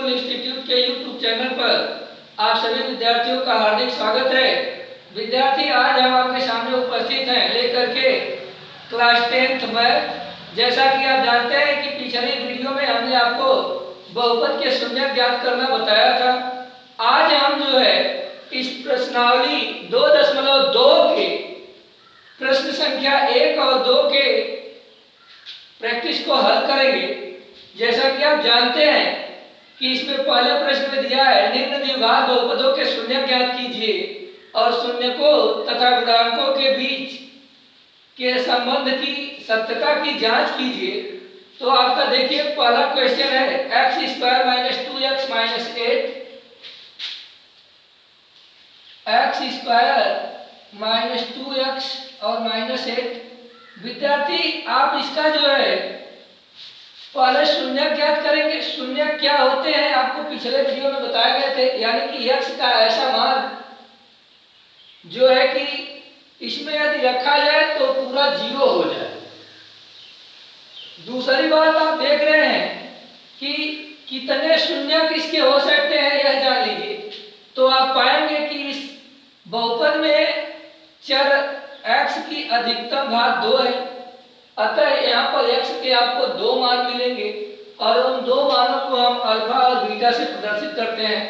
School institute के YouTube channel पर आप सभी विद्यार्थियों का हार्दिक स्वागत है। विद्यार्थी, आज हम आपके सामने उपस्थित हैं लेकर के क्लास 10th मैथ। जैसा कि आप जानते हैं कि पिछली वीडियो में हमने आपको बहुपद के शून्य ज्ञात करना बताया था। आज हम जो है इस प्रश्नावली 2.2 के प्रश्न संख्या 1 और 2 के प्रैक्टिस को हल करेंगे। जैसा कि आप जानते हैं कि इसमें पहले प्रश्न में दिया है निम्न द्विघात बहुपदों के शून्य ज्ञात कीजिए और शून्यकों तथा गुणांकों के बीच के संबंध की सत्यता की जांच कीजिए। तो आपका देखिए पहला क्वेश्चन है x² - 2x - 8, x² - 2x और -8। विद्यार्थी, आप इसका जो है पहले शून्य ज्ञात करेंगे। शून्य क्या होते हैं आपको पिछले वीडियो में बताए गए थे, यानी कि x का ऐसा मान जो है कि इसमें यदि रखा जाए तो पूरा 0 हो जाए। दूसरी बात आप देख रहे हैं कि कितने शून्य किसके हो सकते हैं यह जान लीजिए। तो आप पाएंगे कि इस बहुपद में चर x की अधिकतम घात 2 है, अतः यहाँ पर x के आपको 2 मान मिलेंगे और उन 2 मानों को हम अल्फा और बीटा से प्रदर्शित करते हैं।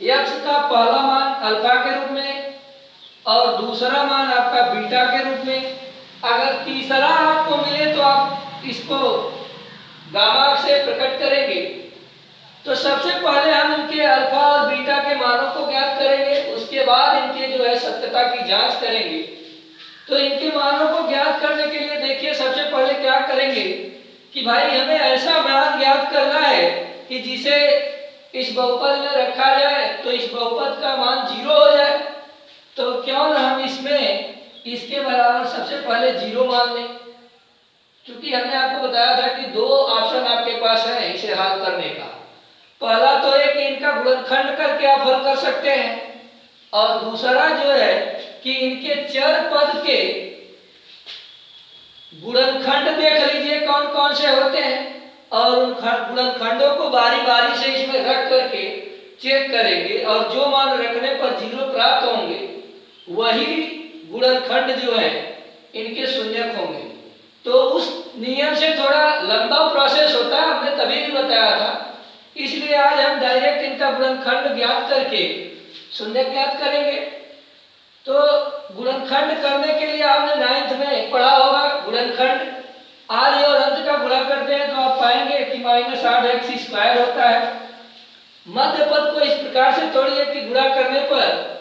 x का पहला मान अल्फा के रूप में और दूसरा मान आपका बीटा के रूप में। अगर तीसरा आपको मिले तो आप इसको गामा से प्रकट करेंगे। तो सबसे पहले हम इनके अल्फा और बीटा के मानों को ज्ञात करेंगे, उसके बाद इनके जो है सत्यता की जांच करेंगे। तो इनके मानों को ज्ञात करने के लिए देखिए सबसे पहले क्या करेंगे कि भाई हमें ऐसा मान ज्ञात करना है कि जिसे इस बहुपद में रखा जाए तो इस बहुपद का मान 0 हो जाए। तो क्यों ना हम इसमें इसके बराबर सबसे पहले 0 मान लें, क्योंकि हमने आपको बताया था कि 2 ऑप्शन आपके पास है इसे हल करने का। पहला तो है कि इनका गुणनखंड करके आप हल कर सकते हैं और दूसरा जो है कि इनके चर पद के गुणनखंड देख लीजिए कौन कौन से होते हैं और उन गुणनखंडों को बारी बारी से इसमें रख करके चेक करेंगे और जो मान रखने पर 0 प्राप्त होंगे वही गुणनखंड जो है इनके शून्यक होंगे। तो उस नियम से थोड़ा लंबा प्रोसेस होता है, हमने तभी भी बताया था। इसलिए आज हम डायरेक्ट इनका गुणनखंड ज्ञात करके शून्य ज्ञात करेंगे। तो गुणनखंड करने के लिए आपने 9th में पढ़ा होगा गुणनखंड। आदि और अंत का गुणा करते हैं तो आप पाएंगे कि -8x² होता है। मध्य पद को इस प्रकार से तोड़िए कि गुणा करने पर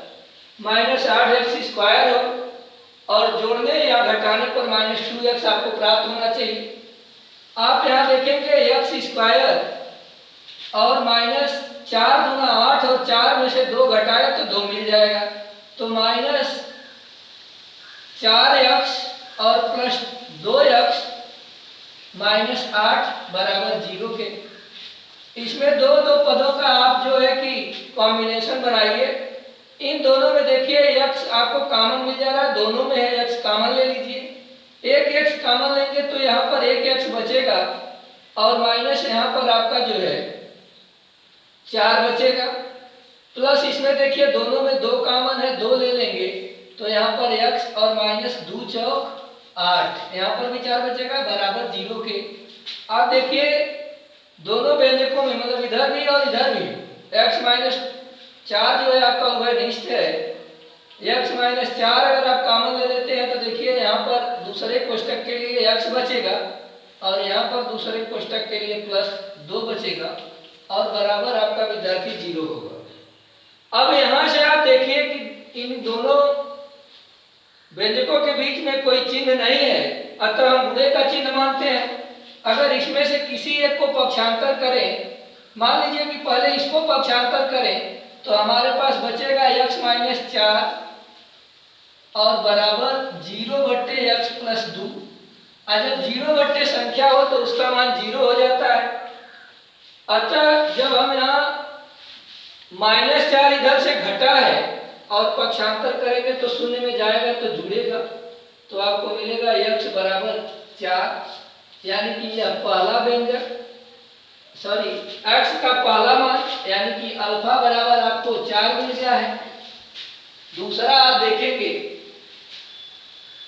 -8x² हो और जोड़ने या घटाने पर -2x आपको प्राप्त होना चाहिए। आप यहाँ देखेंगे x² और -4 दूना 8 और 4 में से 2 घटाए तो 2 मिल जाएगा। तो -4x और +2x -8 बराबर 0 के। इसमें दो पदों का आप जो है कि कॉम्बिनेशन बनाइए। इन दोनों में देखिए x आपको कॉमन मिल जा रहा है, दोनों में है x कॉमन ले लीजिए। एक x कॉमन लेंगे तो यहाँ पर एक x बचेगा और माइनस यहाँ पर आपका जो है 4 बचेगा। प्लस इसमें देखिए दोनों में 2 कॉमन है, 2 ले लेंगे तो यहाँ पर x और -2 चौक 8, यहाँ पर भी 4 बचेगा बराबर 0 के। आप देखिए दोनों व्यंजकों में मतलब इधर भी और इधर भी x - 4 जो है आपका उभयनिष्ठ है। x - 4 अगर आप कॉमन ले लेते हैं तो देखिए यहाँ पर दूसरे कोष्टक के लिए x बचेगा और यहाँ पर दूसरे कोष्टक के लिए +2 बचेगा और बराबर आपका विद्यार्थी 0 होगा। अब यहाँ से आप देखिए कि इन दोनों व्यंजकों के बीच में कोई चिन्ह नहीं है, अतः हम गुणे का चिन्ह मानते हैं। अगर इसमें से किसी एक को पक्षांतर करें, मान लीजिए कि पहले इसको पक्षांतर करें तो हमारे पास बचेगा x - 4 और बराबर 0/x + 2। जब 0 संख्या हो तो उसका मान 0 हो जाता है। अतः जब हम यहाँ -4 इधर से घटा है और पक्षांतर करेंगे तो शून्य में जाएगा तो जुड़ेगा, तो आपको मिलेगा x बराबर 4, यानी कि यह पहला व्यंजक x का पहला मान कि अल्फा बराबर आपको 4 मिल गया है। दूसरा आप देखेंगे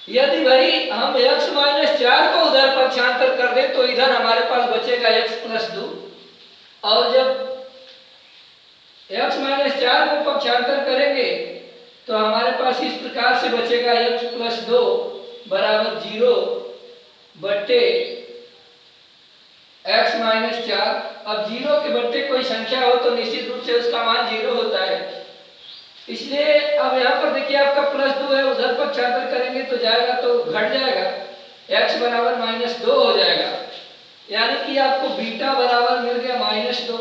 यदि भाई हम x माइनस 4 को उधर पक्षांतर कर दें तो इधर हमारे पास बचेगा x प्लस 2, और जब x माइनस 4 को पक्षांतर करेंगे तो हमारे पास इस प्रकार से बचेगा x प्लस 2 बराबर 0 बट्टे x माइनस 4। अब 0 के बट्टे कोई संख्या हो तो निश्चित रूप से उसका मान 0 होता है, इसलिए अब यहाँ पर देखिए आपका प्लस 2 है, उधर पक्षांतर करेंगे तो जाएगा तो घट जाएगा, x बराबर माइनस 2 हो जाएगा, यानी कि आपको बीटा बराबर मिल गया माइनस 2।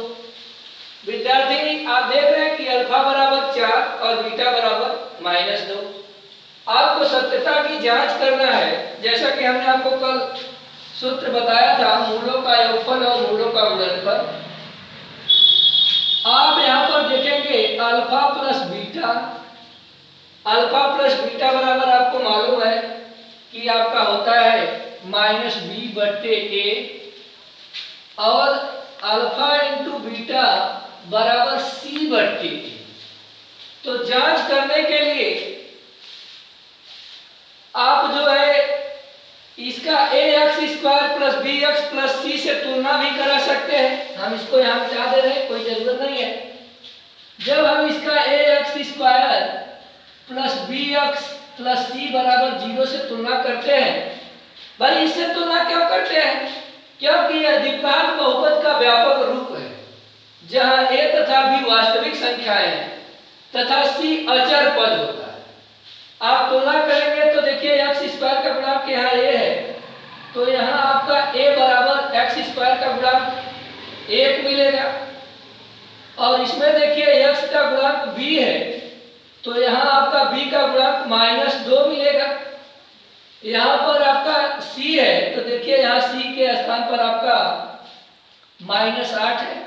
विद्यार्थी आप देख रहे हैं कि अल्फा बराबर 4 और बीटा बराबर माइनस 2। आपको सत्यता की जांच करना है, जैसा कि हमने आपको कल सूत्र बताया था मूलों का योगफल और मूलों का गुणनफल। आप यहाँ पर देखेंगे alpha plus beta, alpha plus beta बराबर आपको मालूम है कि आपका होता है माइनस बी बट्टे ए, और अल्फा इंटू बीटा बराबर सी बट्टे ए। तो जांच करने के लिए आप जो है इसका a x square plus b x plus c से तुलना भी करा सकते हैं। हम इसको यहाँ मिटा दे रहे हैं, कोई जरूरत नहीं है। जब हम इसका a x square plus b x plus c बराबर 0 से तुलना करते हैं, भाई इससे तुलना क्यों करते हैं? क्योंकि यह द्विघात बहुपद का व्यापक रूप है, जहाँ ए तथा बी वास्तविक संख्याएं हैं तथा सी अचर पद होता है। आप तुलना करेंगे तो देखिए एक्स स्क्वायर का गुणांक यहाँ ए है, तो यहाँ आपका ए बराबर एक्स स्क्वायर का गुणांक 1 मिलेगा, और इसमें देखिए एक्स का गुणांक बी है, तो यहाँ आपका बी का गुणांक माइनस 2 मिलेगा। यहाँ पर आपका सी है, तो देखिए यहाँ सी के स्थान पर आपका माइनस 8 है।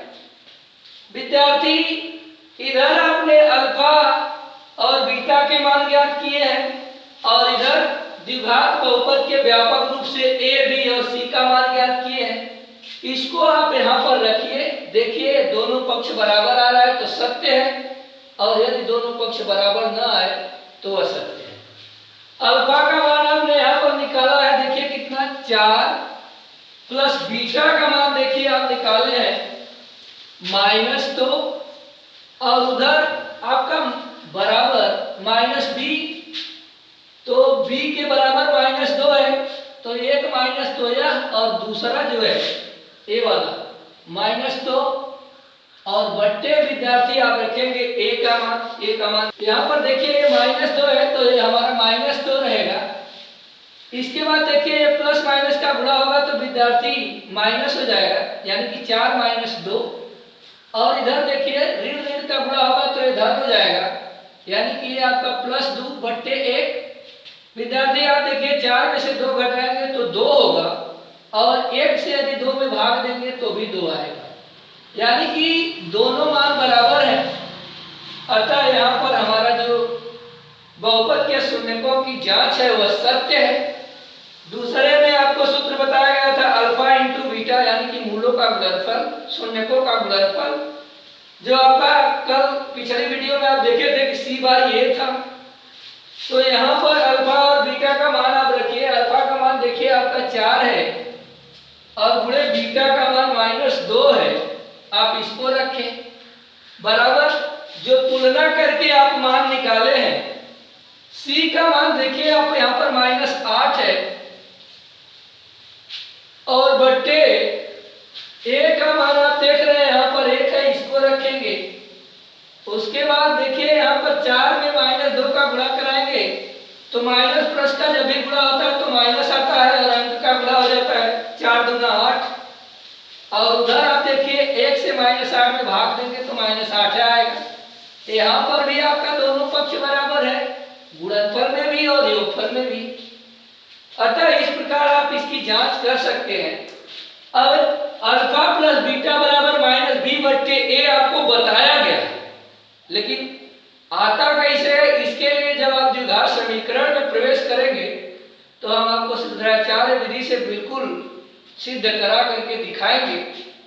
विद्यार्थी इधर आपने अल्फा और बीटा के मान ज्ञात किए हैं, और इधर द्विघात बहुपद के व्यापक रूप से ए बी और सी का मान ज्ञात किए हैं। इसको आप यहाँ पर रखिए, देखिए दोनों पक्ष बराबर आ रहा है तो सत्य है, और यदि दोनों पक्ष बराबर न आए तो असत्य है। अल्फा का मान हमने यहाँ पर निकाला है, देखिए कितना 4, प्लस बीटा का मान देखिए आप निकाले हैं माइनस 2, और उधर आपका बराबर माइनस बी, तो बी के बराबर माइनस 2 है, तो एक माइनस 2 यह, और दूसरा जो है ए वाला माइनस 2, और बट्टे विद्यार्थी आप रखेंगे ए का मान, यहाँ पर देखिए ये माइनस 2 है तो ये हमारा माइनस 2 रहेगा। इसके बाद देखिए ये प्लस माइनस का गुणा होगा तो विद्यार्थी माइनस हो जाएगा, यानी कि 4 माइनस 2, और इधर देखिए ऋण ऋण का गुणा होगा तो ये धन हो जाएगा, यानी कि ये आपका प्लस 2 बट्टे 1। विद्यार्थी आप देखिए 4 में से 2 घटाएंगे तो 2 होगा, और 1 से यदि 2 में भाग देंगे तो भी 2 आएगा, यानी कि दोनों मान बराबर हैं। अतः यहाँ पर हमारा जो बहुपद के शून्यकों की जांच है वह सत्य है। दूसरे में आपको सूत्र बताया गया था अल्फा इंटू बीटा, यानी कि मूलों का गुणनफल, शून्यकों का गुणनफल, जो आपका कल पिछले वीडियो में आप देखे थे कि सी बार ये था। तो यहाँ पर अल्फा और बीटा का मान आप रखिए, अल्फा का मान देखिए आपका 4 है, और गुणे बीटा का मान माइनस 2 है, आप इसको रखें बराबर। जो तुलना करके आप मान निकाले हैं, सी का मान देखिए आप यहाँ पर माइनस 8 है, और बट्टे ए का मान आप देख रहे हैं यहाँ पर 1 है, इसको रखेंगे। उसके बाद देखिए यहाँ पर 4 में माइनस 2 का गुणा कराएंगे तो माइनस प्लस का जब भी गुणा होता है तो माइनस आता है, और अंक का गुणा हो जाता है 4 दूना 8, और उधर आप देखिए 1 से माइनस 8 में भाग देंगे तो माइनस 8 आएगा। यहाँ पर भी आपका दोनों पक्ष बराबर है, गुणनफल में भी और योगफल में भी। अतः इस प्रकार आप इसकी जांच कर सकते हैं। अब अल्फा प्लस बीटा बराबर माइनस बी बट्टे ए आपको बताया गया है, लेकिन आता कैसे है, इसके लिए जब आप द्विघात समीकरण में प्रवेश करेंगे तो हम आपको सिद्धाचार्य विधि से बिल्कुल सिद्ध करा करके दिखाएंगे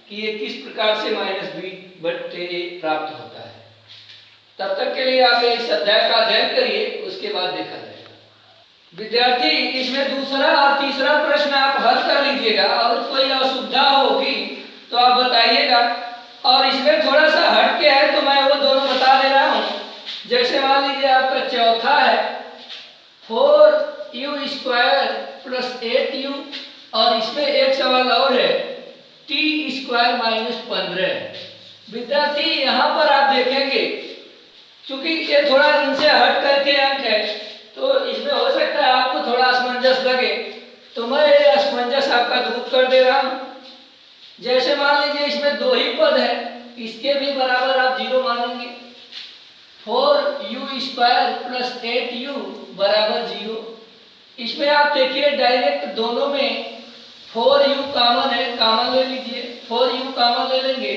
कि ये किस प्रकार से -b/a प्राप्त होता है। तब तक के लिए आप इस अध्याय का अध्ययन करिए, उसके बाद देखा जाएगा। विद्यार्थी, इसमें दूसरा और तीसरा प्रश्न आप हल कर लीजिएगा, और कोई असुविधा होगी तो आप बताइएगा। और इसमें थोड़ा सा हट के है तो मैं वो दोनों बता दे रहा हूँ। जैसे मान लीजिए आपका चौथा है 4u² + 8u, और इसमें एक सवाल और है t² - 15। विद्यार्थी, यहाँ पर आप देखेंगे क्योंकि ये थोड़ा इनसे हट करके अंक है, तो इसमें हो सकता है आपको थोड़ा असमंजस लगे, तो मैं ये असमंजस आपका दूर कर दे रहा हूँ। जैसे मान लीजिए इसमें दो ही पद है, इसके भी बराबर आप 0 मानेंगे। 4u² + 8u = 0। इसमें आप देखिए डायरेक्ट दोनों में 4u कॉमन है, कॉमन ले लीजिए। 4u कॉमन ले लेंगे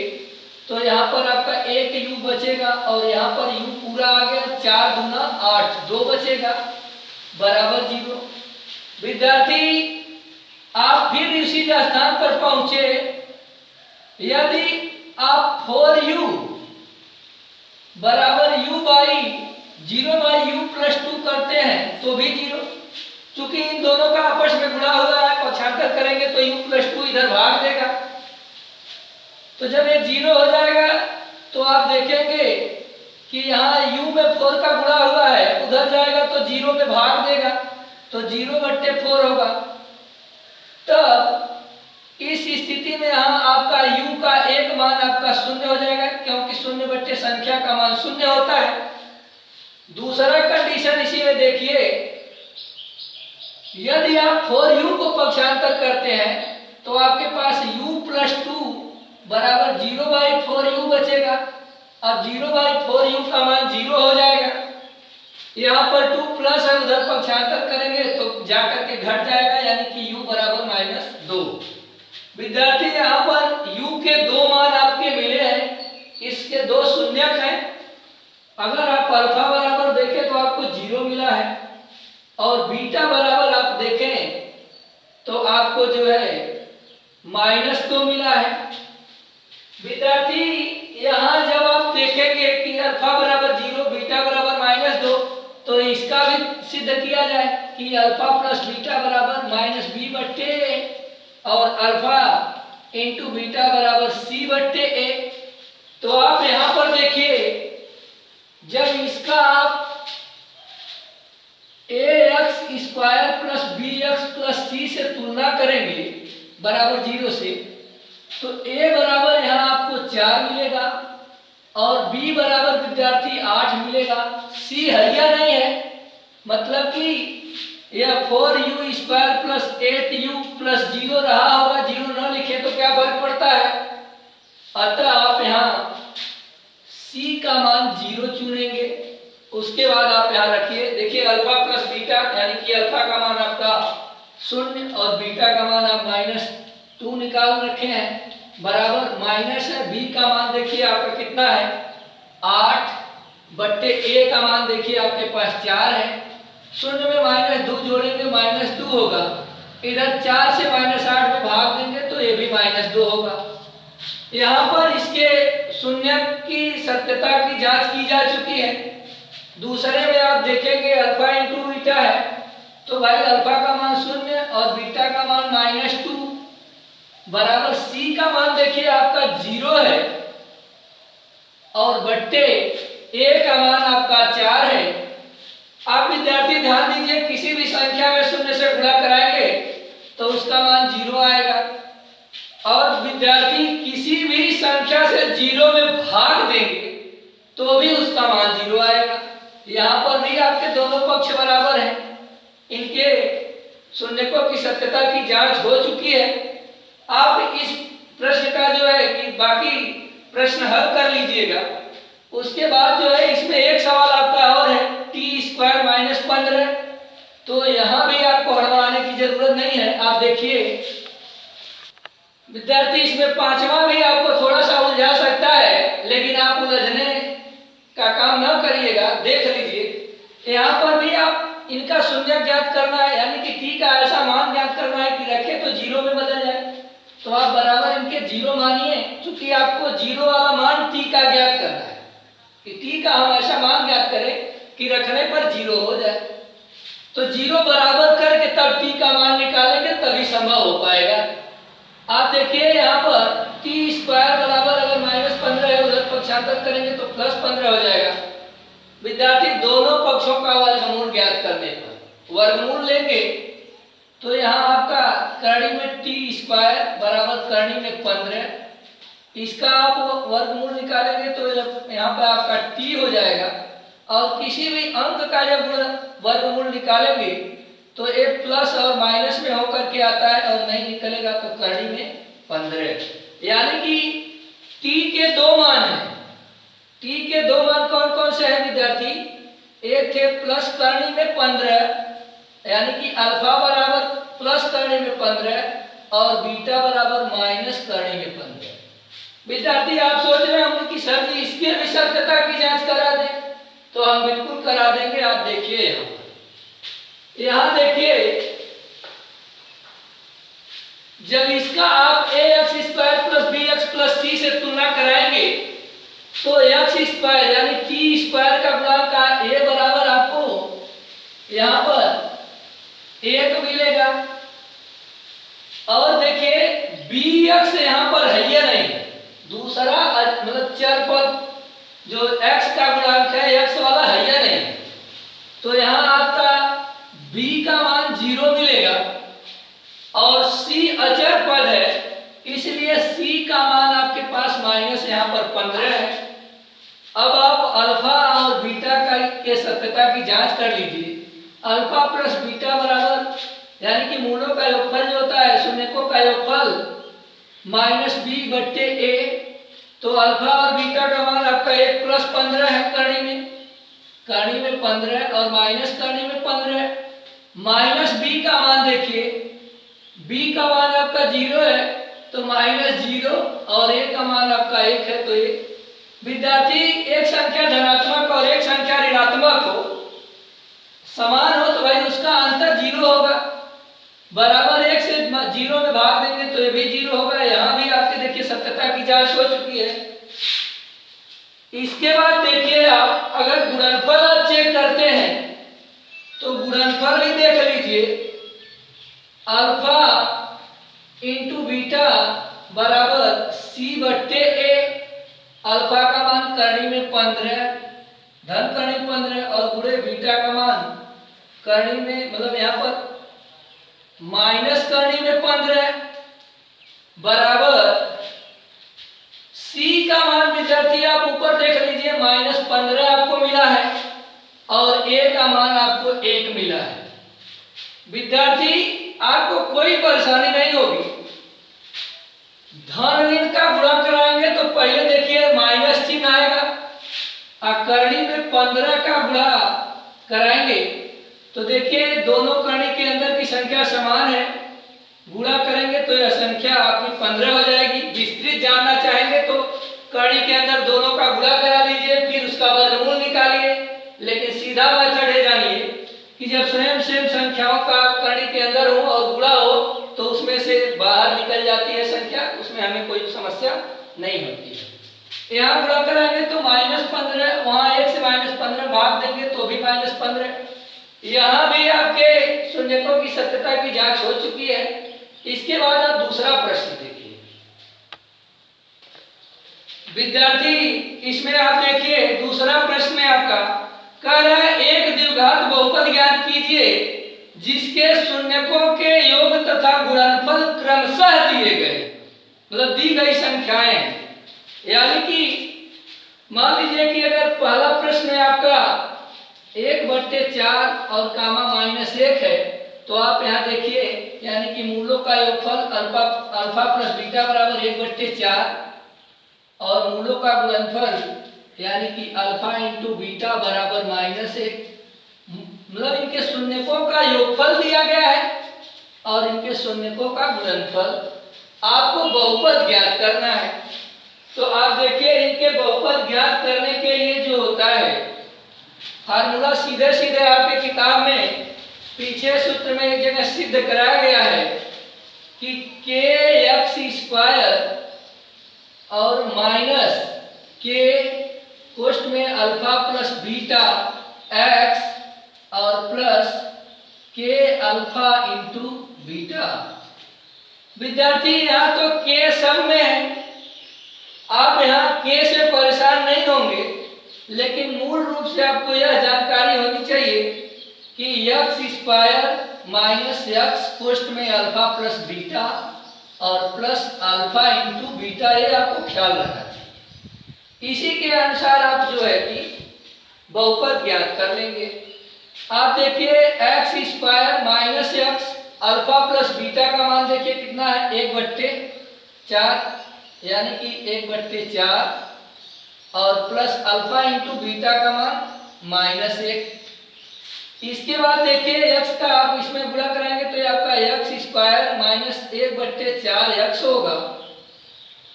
तो यहाँ पर आपका 1u बचेगा, और यहाँ पर u पूरा आ गया, 4 दूना 8, 2 बचेगा, बराबर 0। विद्यार्थी, आप फिर इसी स्थान पर पहुंचे। यदि आप 4u बराबर u/0/u + 2 करते हैं तो भी 0, क्योंकि इन दोनों का आपस में गुणा हुआ है, पक्षांतर करेंगे तो u + 2 इधर भाग देगा। तो जब ये 0 हो जाएगा तो आप देखेंगे कि यहाँ u में 4 का गुणा हुआ है, उधर जाएगा तो 0 में भाग देगा, तो 0/4 होगा। तब इस स्थिति में यहाँ आपका u का एक मान आपका 0 हो जाएगा, क्योंकि 0 संख्या का मान 0 होता है। दूसरा कंडीशन इसी में देखिए, यदि आप 4u को पक्षांतर करते हैं तो आपके पास u + 2 बराबर 0/4u बचेगा। अब 0/4u का मान 0 हो जाएगा। यहाँ पर 2 प्लस है, उधर पक्षांतर करेंगे तो जाकर के घट जाएगा, यानी कि u बराबर -2। विद्यार्थी, यहाँ पर u के दो मान आपके मिले हैं, इसके दो शून्यक हैं। अगर आप अल्फा बराबर देखें तो आपको 0 मिला है, और बीटा बराबर आप देखें तो आपको जो है -2 मिला है। विद्यार्थी, यहाँ जब आप देखेंगे कि अल्फा बराबर 0, बीटा बराबर -2, तो इसका भी सिद्ध किया जाए कि अल्फा + बीटा बराबर -b/a, और अल्फा × बीटा बराबर c/a। तो आप यहाँ पर देखिए, जब इसका आप ax² + bx + c से तुलना करेंगे बराबर 0 से, तो a बराबर यहाँ आपको 4 मिलेगा, और b बराबर विद्यार्थी 8 मिलेगा। c हरिया नहीं है, मतलब कि यह 4u² + 8u + 0 रहा होगा। 0 न लिखे तो क्या फर्क पड़ता है। अतः आप यहाँ c का मान 0 चुनेंगे। उसके बाद आप यहाँ रखिए, देखिए अल्फा + बीटा, यानी कि अल्फा का मान आपका 0 और बीटा का मान आप -2 निकाल रखे हैं, बराबर माइनस है। b का मान देखिए आपका कितना है, 8/a का मान देखिए आपके पास 4 है। 0 में -2 जोड़ेंगे, -2 होगा। इधर 4 से -8 में भाग देंगे तो ये भी -2 होगा। यहाँ पर इसके शून्य की सत्यता की जांच की जा चुकी है। दूसरे में आप देखेंगे अल्फा × बीटा है, तो भाई अल्फा का मान 0 और बीटा का मान -2, बराबर c का मान देखिए आपका 0 है, और बट्टे a का मान आपका 4 है। आप विद्यार्थी ध्यान दीजिए, किसी भी संख्या में 0 से गुणा कराएंगे तो उसका मान 0 आएगा, और विद्यार्थी किसी भी संख्या से 0 में भाग देंगे तो भी उसका मान 0 आएगा। यहाँ पर भी आपके दोनों पक्ष बराबर हैं, इनके शून्यकों की सत्यता की जांच हो चुकी है। आप इस प्रश्न का जो है कि बाकी प्रश्न हल कर लीजिएगा। उसके बाद जो है इसमें एक सवाल आपका और है, t² - 15, तो यहाँ भी आपको हड़बड़ाने की जरूरत नहीं है। आप देखिए विद्यार्थी, इसमें पांचवा भी आपको थोड़ा सा उलझा सकता है, लेकिन आप उलझने का काम न करिएगा, देख लीजिए। यहाँ पर भी आप इनका शून्यक ज्ञात करना है, यानी कि t का ऐसा मान ज्ञात करना है कि रखे तो 0 में बदल जाए। तो आप बराबर इनके 0 मानिए, कि आपको जीरो वाला मान टी का ज्ञात करना है, कि टी का हम ऐसा मान ज्ञात करें कि रखने पर जीरो हो जाए। तो जीरो बराबर करके तब टी का मान निकालेंगे, तभी संभव हो पाएगा। आप देखिए यहाँ पर टी स्क्वायर बराबर अगर -15 है, उधर पक्षांतर करेंगे तो +15 हो जाएगा। विद्यार्थी दोनों पक्षों का वर्गमूल ज्ञात करने पर वर्गमूल लेंगे तो यहाँ आपका करणी में टी स्क्वायर बराबर करणी में 15, इसका आप वर्गमूल निकालेंगे तो यहाँ पर आपका टी हो जाएगा। और किसी भी अंक का जब वर्गमूल निकालेंगे तो एक प्लस और माइनस में होकर के आता है, और नहीं निकलेगा तो करणी में 15। यानी कि टी के दो मान हैं। टी के दो मान कौन कौन से हैं विद्यार्थी? एक है प्लस करणी में 15, यानी कि अल्फा बराबर प्लस करणी में 15 और बीटा बराबर माइनस करणी में 15। विद्यार्थी आप सोच रहे होंगे कि सर जी इसके भी सत्यता की जांच करा दें, तो हम बिल्कुल करा देंगे। आप देखिए यहाँ देखिए, जब इसका आप ax square plus bx plus c से तुलना कराएंगे तो x स्क्वायर यानी t स्क्वायर का गुणांक a बराबर आपको यहाँ पर 1 मिलेगा। और देखिए bx यहाँ पर है या नहीं, दूसरा मतलब चर पद जो x का गुणांक है, x वाला है या नहीं, तो यहाँ आपका b का मान 0 मिलेगा। और c अचर पद है, इसलिए c का मान आपके पास माइनस यहाँ पर 15 है। अब आप अल्फा और बीटा का के सत्यता की जांच कर लीजिए। अल्फा प्लस बीटा बराबर यानी कि मूलों का योगफल जो होता है, शून्यकों का योगफल -b/a, तो अल्फा और बीटा का मान आपका 1 + 15 है करणी में 15 और माइनस करणी में 15। माइनस b का मान देखिए, b का मान आपका 0 है तो -0 और a का मान आपका 1 है तो 1। विद्यार्थी एक संख्या धनात्मक और एक संख्या ऋणात्मक हो, समान हो तो भाई उसका अंतर 0 होगा। बराबर 1 से 0 में भाग देंगे तो ये भी 0 होगा। यहाँ भी आपके देखिए सत्यता की जांच हो चुकी है। इसके बाद देखिए आप अगर गुणनफल आप चेक करते हैं तो गुणनफल भी देख लीजिए। अल्फा इंटू बीटा बराबर c/a, अल्फा का मान करणी में 15 धन करणी 15 और गुणे बीटा का मान करणी में मतलब यहाँ पर माइनस करणी में 15 बराबर c का मान विद्यार्थी आप ऊपर देख लीजिए -15 आपको मिला है और a का मान आपको 1 मिला है। विद्यार्थी आपको कोई परेशानी नहीं होगी। धन ऋण का गुणा कराएंगे तो पहले देखिए माइनस चिन्ह आएगा, और करणी में 15 का गुणा कराएंगे तो देखिए दोनों करणी के अंदर की संख्या समान है, गुणा करेंगे तो यह संख्या आपकी 15 हो जाएगी। विस्तृत जानना चाहेंगे तो करणी के अंदर दोनों का गुणा करा लीजिए, फिर उसका वर्गमूल निकालिए। लेकिन सीधा मेथड है जानिए कि जब सेम संख्याओं का करणी के अंदर हो और गुणा हो तो उसमें से बाहर निकल जाती है संख्या, उसमें हमें कोई समस्या नहीं होती है। यहाँ गुणा कराएंगे तो -15, वहाँ 1 से -15 भाग देंगे तो भी -15। यहाँ भी आपके शून्यकों की सत्यता की जांच हो चुकी है। इसके बाद आप दूसरा प्रश्न देखिए विद्यार्थी। इसमें आप देखिए दूसरा प्रश्न है आपका, कह रहा है एक द्विघात बहुपद ज्ञात कीजिए जिसके शून्यकों के योग तथा गुणनफल क्रमशः दिए गए, मतलब दी गई संख्याएं हैं। यानी कि मान लीजिए कि अगर पहला प्रश्न है आपका 1/4 और कामा -1 है, तो आप यहाँ देखिए यानी कि मूलों का योगफल अल्फा प्लस बीटा बराबर 1/4 और मूलों का गुणनफल यानी कि अल्फा इंटू बीटा बराबर -1, मतलब इनके शून्यकों का योगफल दिया गया है और इनके शून्यकों का गुणनफल। आपको बहुपद ज्ञात करना है तो आप देखिए इनके बहुपद ज्ञात करने के लिए जो होता है फार्मूला सीधे आपके किताब में पीछे सूत्र में एक जगह सिद्ध कराया गया है कि kx² और माइनस के कोष्ठ में अल्फा प्लस बीटा एक्स और प्लस के अल्फा इंटू बीटा। विद्यार्थी यहाँ तो के सब में है, आप यहाँ के से परेशान नहीं होंगे, लेकिन मूल रूप से आपको यह जानकारी होनी चाहिए कि यक्स स्क्वायर माइनस यक्स कोष्ठ में अल्फा प्लस बीटा और प्लस अल्फा इंटू बीटा, ये आपको ख्याल रखना चाहिए। इसी के अनुसार आप जो है कि बहुपद ज्ञात कर लेंगे। आप देखिए x square minus x alpha plus beta का मान देखिए कितना है, 1/4, यानी कि 1/4 और प्लस अल्फा इंटू बीटा का मान -1। इसके बाद देखिए x का आप इसमें गुणा कराएंगे तो ये आपका x स्क्वायर माइनस 1/4 x होगा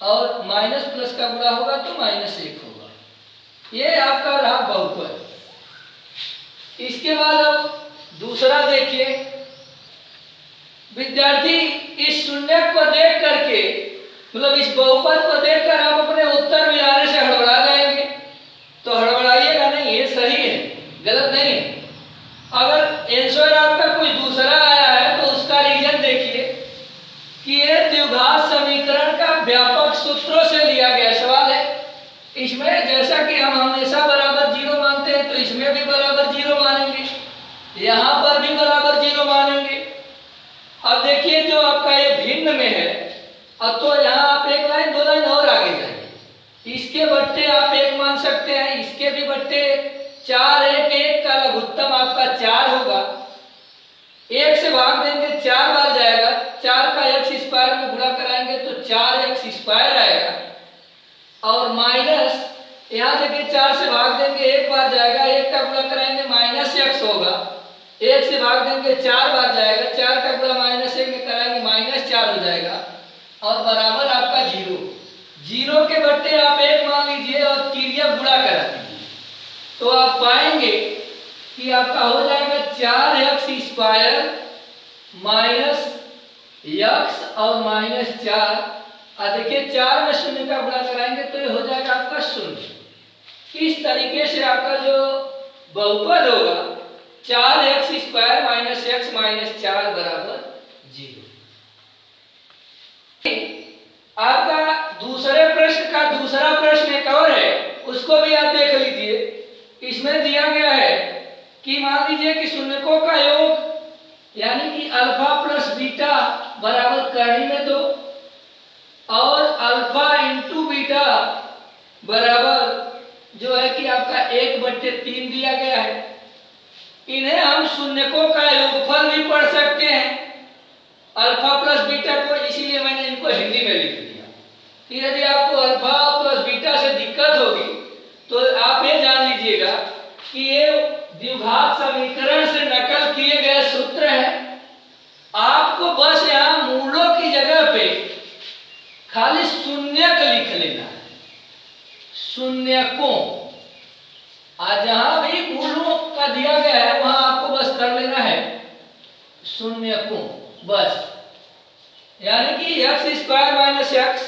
और माइनस प्लस का गुणा होगा तो -1 होगा। ये आपका रहा बहुपद। इसके बाद अब दूसरा देखिए विद्यार्थी, इस शून्य को देख करके मतलब इस बहुपद को देखकर आप अपने उत्तर मिलाने से हड़बड़ा जाएंगे, तो हड़बड़ाइएगा नहीं, ये सही है, गलत नहीं है। अगर आंसर आपका कोई दूसरा आया है तो उसका रीजन देखिए कि ये द्विघात समीकरण का व्यापक सूत्रों से लिया गया सवाल है। इसमें जैसा कि हम हमेशा बराबर 0 मानते हैं तो इसमें भी बराबर 0 मानेंगे, यहाँ पर भी बराबर 0 मानेंगे। अब देखिए जो आपका ये भिन्न में है, अब तो यहाँ आप एक लाइन 2 लाइन और आगे जाइए, इसके बट्टे आप 1 मान सकते हैं, इसके भी बट्टे 4, 1, 1 का लघुत्तम आपका 4 होगा। 1 से भाग देंगे 4 बार जाएगा, 4 का एक्स स्क्वायर में गुणा कराएंगे तो 4x स्क्वायर आएगा और माइनस यहाँ देखिए 4 से भाग देंगे 1 बार जाएगा, 1 का गुणा कराएंगे -x होगा। 1 से भाग देंगे 4 बार जाएगा, 4 का गुणा -1 में कराएंगे -4 हो जाएगा और बराबर आपका 0। 0 के बट्टे आप 1 मान लीजिए और तिर्यक गुणा करा दीजिए तो आप पाएंगे कि आपका हो जाएगा 4x स्क्वायर माइनस x और -4। और देखिए 4 में 0 का गुणा कराएंगे तो ये हो जाएगा आपका 0। इस तरीके से आपका जो बहुपद होगा 4x square minus x minus 4 बराबर 0। आपका दूसरे प्रश्न का दूसरा प्रश्न एक और है, उसको भी आप देख लीजिए। इसमें दिया गया है कि मान लीजिए कि शून्यकों का योग यानी कि अल्फा प्लस बीटा बराबर करनी में 2 और अल्फा इंटू बीटा बराबर जो है कि आपका 1/3 दिया गया है। इन्हें हम शून्यकों का योगफल भी पढ़ सकते हैं अल्फा प्लस बीटा को, इसीलिए मैंने इनको हिंदी में लिख दिया कि यदि आपको अल्फा प्लस बीटा से दिक्कत होगी तो आप ये जान लीजिएगा कि ये द्विघात समीकरण से नकल किए गए सूत्र हैं। आपको बस यहाँ मूलों की जगह पे खाली शून्यक लिख लेना है, शून्यकों। आज जहां भी मूलों का दिया गया है वहां आपको बस कर लेना है शून्यकों बस, यानी कि x स्क्वायर माइनस x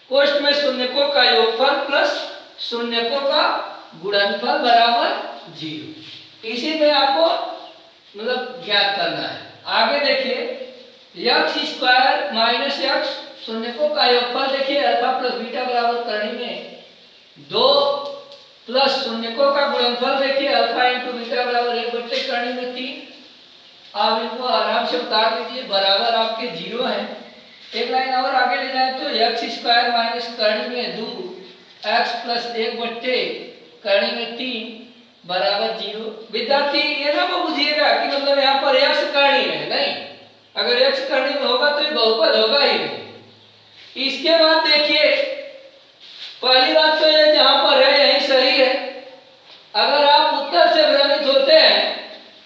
कोष्ठ में शून्यकों का योगफल प्लस शून्यकों का गुणनफल बराबर 0। इसी में आपको मतलब ज्ञात करना है। आगे देखिए x स्क्वायर माइनस x शून्यकों का योगफल देखिए अल्फा प्लस बीटा बराबर करनी में 2 प्लस शून्यकों का गुणनफल देखिए अल्फा इंटू बीटा बराबर 1 करनी में 3। आप इनको आराम से उतार दीजिए, बराबर आपके 0 है। एक लाइन और आगे ले जाए तो x स्क्वायर माइनस करनी में 2 x प्लस 1 करनी में 3 बराबर 0। विद्यार्थी ये ना बुझिएगा कि मतलब यहाँ पर x करनी में नहीं, अगर x करनी में होगा तो ये बहुपद होगा ही नहीं। इसके बाद देखिए पहली बात तो ये जहां पर है यही सही है। अगर आप उत्तर से भ्रमित होते हैं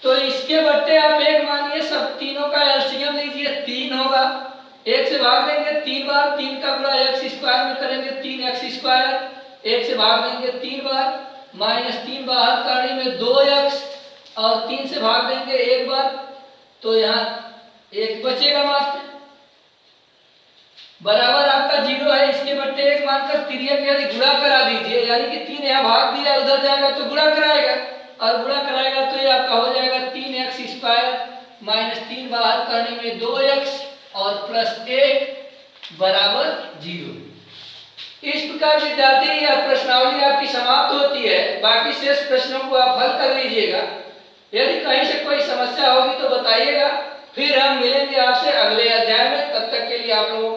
तो इसके बट्टे आप 1 मानिए, सब तीनों का एलसीएम लीजिए 3 होगा। 1 से भाग देंगे 3 बार, 3 का गुणा x स्क्वायर में करेंगे 3x स्क्वायर, 1 से भाग देंगे 3 बार, -3 बाहर करने में 2x और 3 से भाग देंगे 1 बार तो यहाँ 1 बचेगा मात्र। बराबर आपका 0 है, इसके बट्टे 1 मानकर तिर्यक यदि गुणा करा दीजिए, यानी कि 3 यहाँ भाग दिया, उधर जाएगा तो गुणा कराएगा, और गुणा कराएगा तो ये आपका हो जाएगा 3x² माइनस 3 बाहर करने में 2x और प्लस 1 बराबर 0। इस प्रकार विद्यार्थी यह प्रश्नावली आपकी समाप्त होती है। बाकी शेष प्रश्नों को आप हल कर लीजिएगा। यदि कहीं से कोई समस्या होगी तो बताइएगा। फिर हम मिलेंगे आपसे अगले अध्याय में। तब तक के लिए आप लोगों